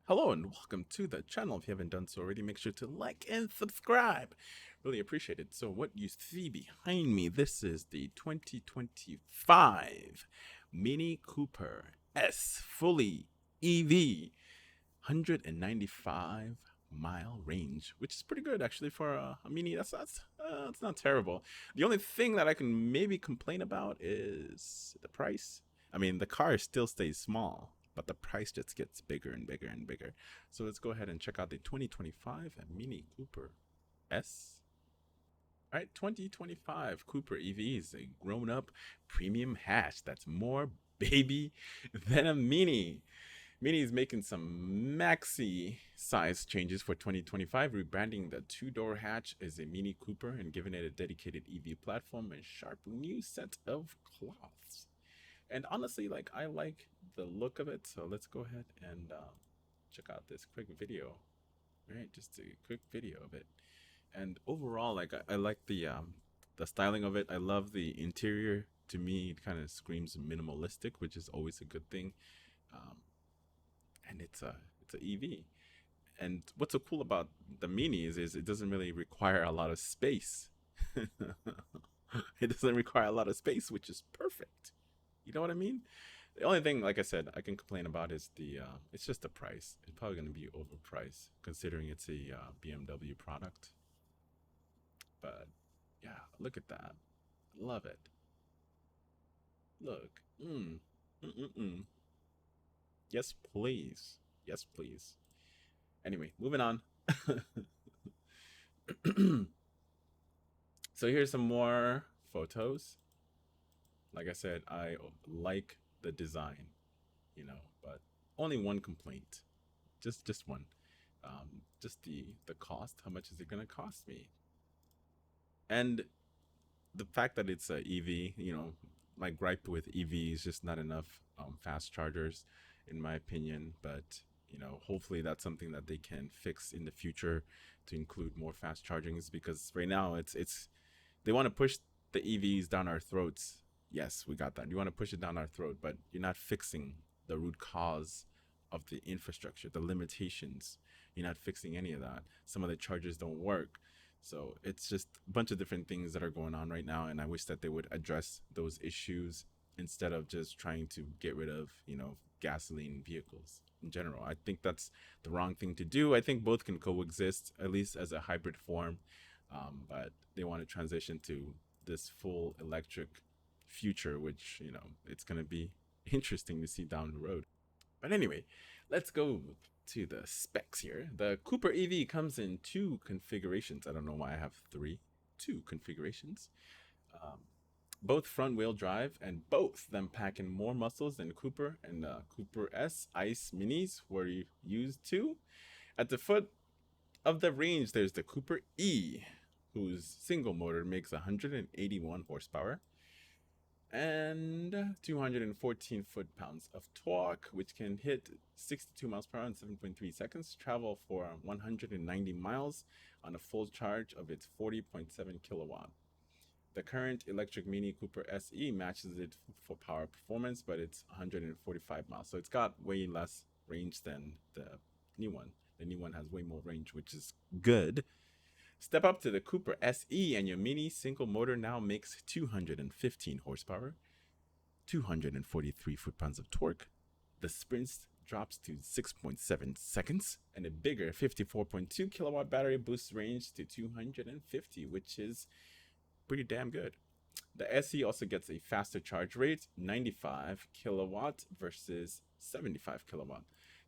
Hello and welcome to the channel. If you haven't done so already, make sure to like and subscribe. Really appreciate it. So what you see behind me, this is the 2025 Mini Cooper S fully EV 195-mile range, which is pretty good actually for a Mini. That's not terrible. The only thing that I can maybe complain about is the price. I mean, the car still stays small, but the price just gets bigger and bigger and bigger. So let's go ahead and check out the 2025 Mini Cooper S. All right, 2025 Cooper EV is a grown-up premium hatch that's more baby than a Mini. Mini is making some maxi size changes for 2025, rebranding the two-door hatch as a Mini Cooper and giving it a dedicated EV platform and sharp new set of cloths. And honestly, like, I like the look of it, so let's go ahead and check out this quick video. Right, just a quick video of it. And overall, like, I like the styling of it. I love the interior. To me, it kind of screams minimalistic, which is always a good thing. Um, and it's a EV. And what's so cool about the Minis is it doesn't really require a lot of space. It doesn't require a lot of space, which is perfect. You know what I mean? The only thing, like I said, I can complain about is it's just the price. It's probably going to be overpriced considering it's a BMW product. But yeah, look at that. Love it. Look. Mm. Yes, please. Yes, please. Anyway, moving on. So here's some more photos. Like I said, I like the design, but only one complaint, just one. Just the cost. How much is it gonna cost me? And the fact that it's a EV, my gripe with EV is just not enough fast chargers, in my opinion. But hopefully that's something that they can fix in the future to include more fast chargings because right now it's they want to push the EVs down our throats. Yes, we got that. You want to push it down our throat, but you're not fixing the root cause of the infrastructure, the limitations. You're not fixing any of that. Some of the chargers don't work. So it's just a bunch of different things that are going on right now, and I wish that they would address those issues instead of just trying to get rid of, gasoline vehicles in general. I think that's the wrong thing to do. I think both can coexist, at least as a hybrid form, but they want to transition to this full electric future, which it's going to be interesting to see down the road. But anyway, let's go to the specs here. The Cooper EV comes in two configurations. I don't know why I have three. Two configurations. Um, both front wheel drive, and both them pack in more muscles than Cooper and Cooper S Ice Minis were used to. At the foot of the range, there's the Cooper E, whose single motor makes 181 horsepower and 214 foot-pounds of torque, which can hit 62 miles per hour in 7.3 seconds, travel for 190 miles on a full charge of its 40.7 kilowatt. The current electric Mini Cooper SE matches it for power performance, but it's 145 miles. So it's got way less range than the new one. The new one has way more range, which is good. Step up to the Cooper SE and your Mini single motor now makes 215 horsepower, 243 foot-pounds of torque. The sprint drops to 6.7 seconds, and a bigger 54.2 kilowatt battery boosts range to 250, which is pretty damn good. The SE also gets a faster charge rate, 95 kilowatt versus 75 kilowatt.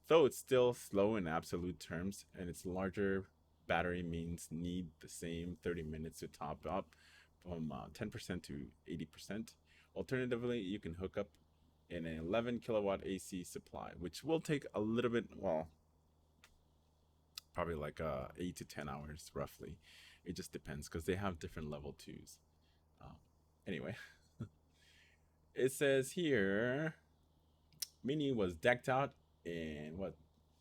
Though it's still slow in absolute terms, and its larger battery means need the same 30 minutes to top up from 10% to 80%. Alternatively, you can hook up an 11 kilowatt AC supply, which will take a little bit, well, probably like 8 to 10 hours roughly. It just depends because they have different level 2s. Um, anyway, it says here Mini was decked out in what,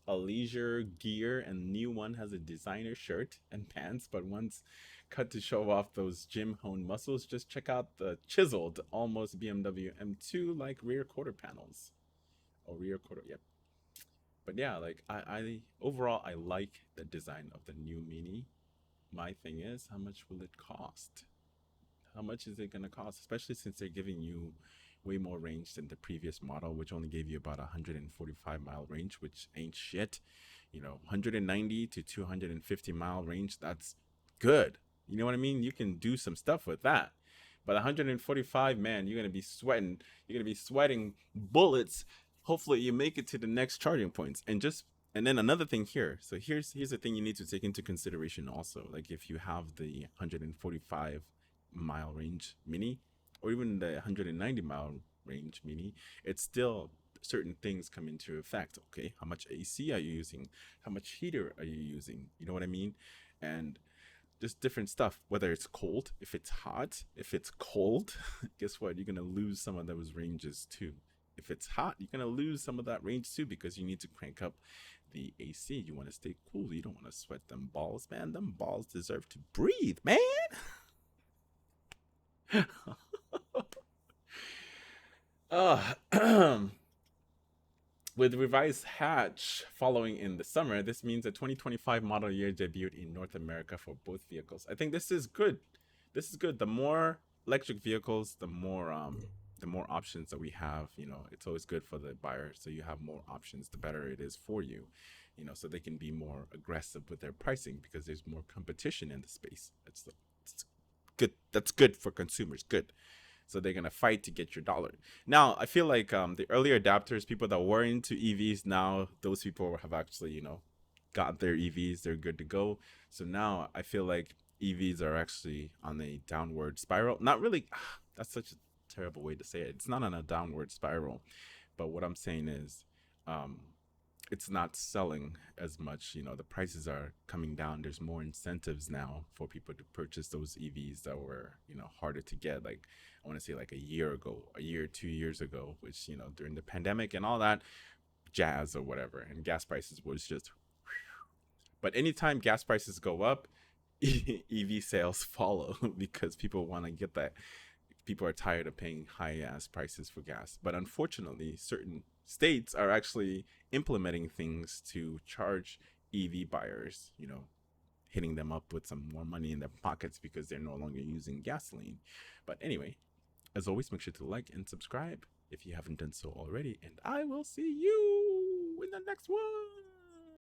a leisure gear, and new one has a designer shirt and pants, but once cut to show off those gym honed muscles, just check out the chiseled almost BMW M2 like rear quarter panels. Or rear quarter, yep. But yeah, like I overall I like the design of the new Mini. My thing is, how much will it cost? How much is it gonna cost? Especially since they're giving you way more range than the previous model, which only gave you about 145-mile range, which ain't shit. 190 to 250-mile range, that's good. You know what I mean? You can do some stuff with that. But 145, man, you're gonna be sweating. You're gonna be sweating bullets. Hopefully, you make it to the next charging points. And then another thing here. So here's the thing you need to take into consideration also. Like if you have the 145-mile range Mini, or even the 190-mile range Mini, it's still certain things come into effect. Okay, how much AC are you using? How much heater are you using? You know what I mean? And just different stuff, whether it's cold, if it's hot, if it's cold, guess what? You're going to lose some of those ranges too. If it's hot, you're going to lose some of that range too, because you need to crank up the AC. You want to stay cool. You don't want to sweat them balls, man. Them balls deserve to breathe, man. uh, With revised hatch following in the summer, this means a 2025 model year debuted in North America for both vehicles. I think this is good. This is good. The more electric vehicles, the more options that we have. It's always good for the buyer. So you have more options, the better it is for you. So they can be more aggressive with their pricing because there's more competition in the space. It's good. That's good for consumers. Good. So they're gonna fight to get your dollar. Now I feel like the early adapters, people that were into EVs, now those people have actually got their EVs. They're good to go. So now I feel like EVs are actually on a downward spiral. Not really. That's such a terrible way to say it. It's not on a downward spiral, but what I'm saying is, it's not selling as much. The prices are coming down. There's more incentives now for people to purchase those EVs that were harder to get. Like I want to say like a year ago, a year, 2 years ago, which during the pandemic and all that jazz or whatever, and gas prices was just. But anytime gas prices go up, EV sales follow because people want to get that. People are tired of paying high ass prices for gas. But unfortunately, certain states are actually implementing things to charge EV buyers, hitting them up with some more money in their pockets because they're no longer using gasoline. But anyway, as always, make sure to like and subscribe if you haven't done so already. And I will see you in the next one.